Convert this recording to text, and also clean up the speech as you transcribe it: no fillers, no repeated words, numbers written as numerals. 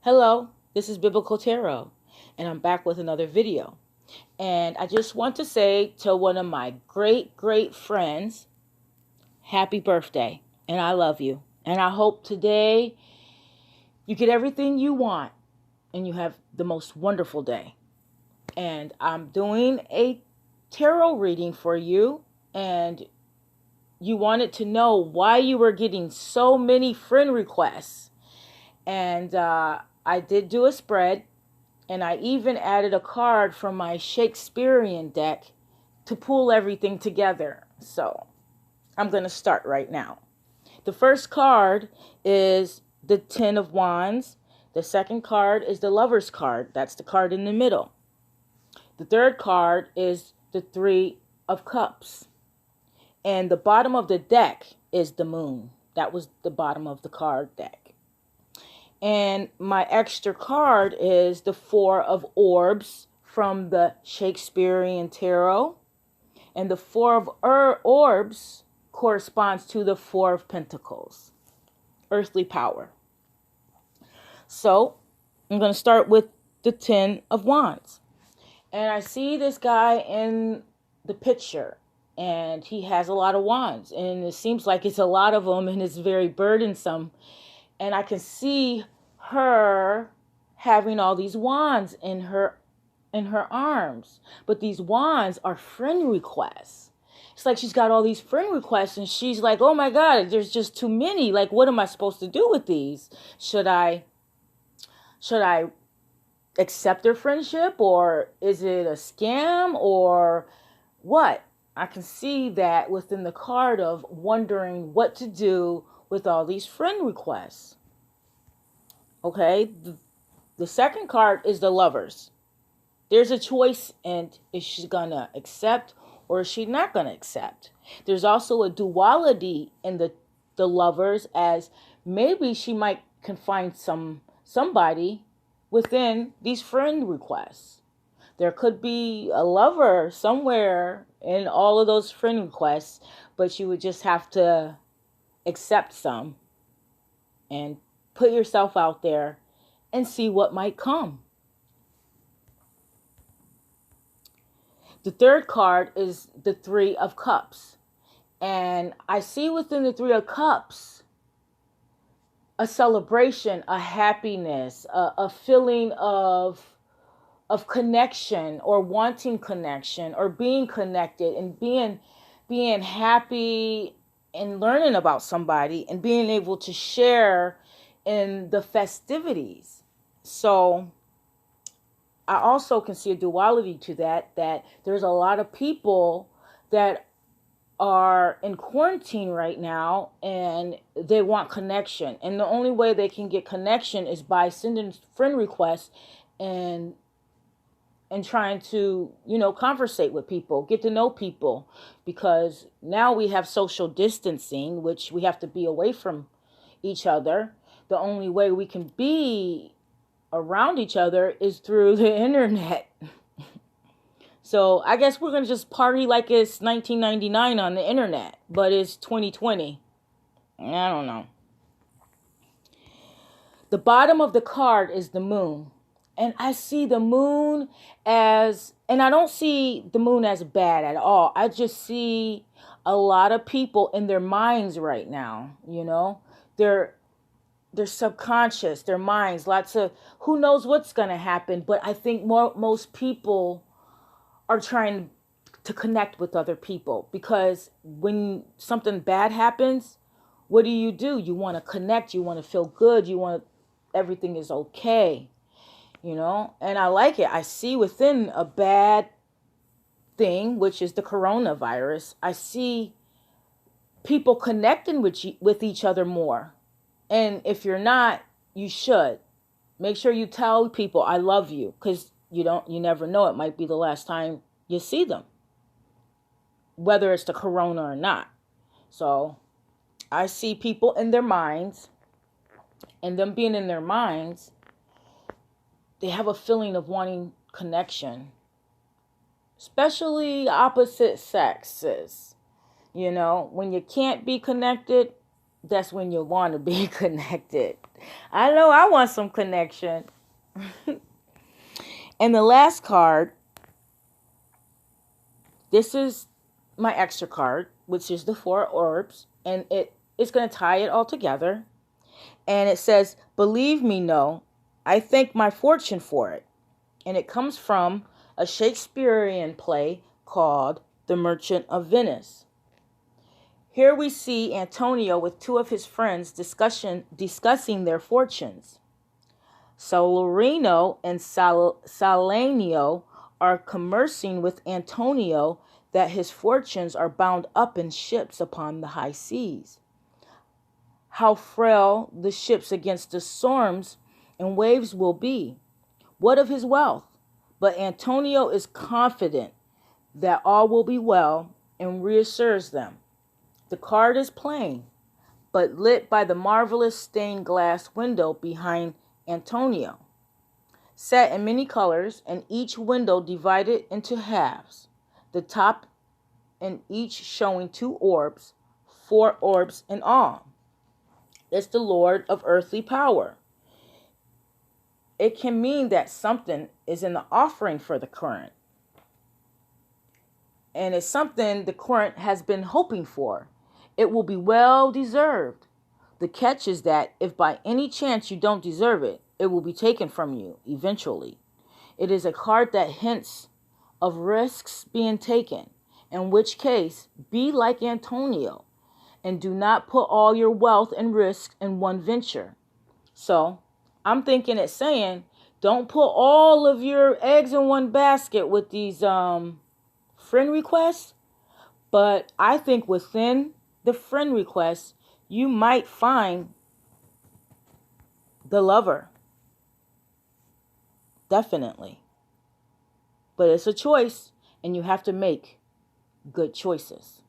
Hello, this is Biblical Tarot, and I'm back with another video. And I just want to say to one of my great friends, happy birthday, and I love you. And I hope today you get everything you want and you have the most wonderful day. And I'm doing a tarot reading for you, and you wanted to know why you were getting so many friend requests. And I did do a spread. And I even added a card from my Shakespearean deck to pull everything together. So I'm going to start right now. The first card is the Ten of Wands. The second card is the Lover's card. That's the card in the middle. The third card is the Three of Cups. And the bottom of the deck is the Moon. That was the bottom of the card deck. And my extra card is the Four of Orbs from the Shakespearean Tarot. And the Four of Orbs corresponds to the Four of Pentacles, earthly power. So I'm going to start with the Ten of Wands. And I see this guy in the picture, and he has a lot of wands. And it seems like it's a lot of them, and it's very burdensome. And I can see her having all these wands in her arms. But these wands are friend requests. It's like she's got all these friend requests and she's like, oh my God, there's just too many. Like, what am I supposed to do with these? Should I accept their friendship, or is it a scam, or what? I can see that within the card of wondering what to do with all these friend requests. Okay, the second card is the Lovers. There's a choice, and is she gonna accept or is she not gonna accept? There's also a duality in the Lovers, as maybe she might can find somebody within these friend requests. There could be a lover somewhere in all of those friend requests, but you would just have to accept some and put yourself out there and see what might come. The third card is the Three of Cups. And I see within the Three of Cups a celebration, a happiness, a feeling of connection, or wanting connection, or being connected, and being happy and learning about somebody and being able to share in the festivities. So I also can see a duality to that there's a lot of people that are in quarantine right now and they want connection. And the only way they can get connection is by sending friend requests and trying to, conversate with people, get to know people, because now we have social distancing, which we have to be away from each other. The only way we can be around each other is through the internet. So I guess we're going to just party like it's 1999 on the internet, but it's 2020. I don't know. The bottom of the card is the Moon. And I see the Moon and I don't see the Moon as bad at all. I just see a lot of people in their minds right now, They're subconscious, their minds, lots of, who knows what's going to happen. But I think most people are trying to connect with other people, because when something bad happens, what do? You want to connect, you want to feel good, everything is okay, and I like it. I see within a bad thing, which is the coronavirus, I see people connecting with each other more. And if you're not, you should. Make sure you tell people, I love you, because you never know. It might be the last time you see them, whether it's the corona or not. So I see people in their minds, and them being in their minds, they have a feeling of wanting connection, especially opposite sexes. When you can't be connected, that's when you'll want to be connected. I know I want some connection. And the last card, this is my extra card, which is the 4 orbs, and it's going to tie it all together. And it says, "Believe me, no, I thank my fortune for it." And it comes from a Shakespearean play called The Merchant of Venice. Here we see Antonio with 2 of his friends discussing their fortunes. Salarino and Salanio are conversing with Antonio that his fortunes are bound up in ships upon the high seas. How frail the ships against the storms and waves will be. What of his wealth? But Antonio is confident that all will be well and reassures them. The card is plain, but lit by the marvelous stained glass window behind Antonio, set in many colors, and each window divided into halves, the top in each showing 2 orbs, 4 orbs in all. It's the Lord of earthly power. It can mean that something is in the offering for the current, and it's something the current has been hoping for. It will be well deserved. The catch is that if by any chance you don't deserve it, it will be taken from you eventually. It is a card that hints of risks being taken, in which case, be like Antonio and do not put all your wealth and risk in one venture. So, I'm thinking it's saying, don't put all of your eggs in one basket with these friend requests. But I think within the friend requests, you might find the lover. Definitely. But it's a choice, and you have to make good choices.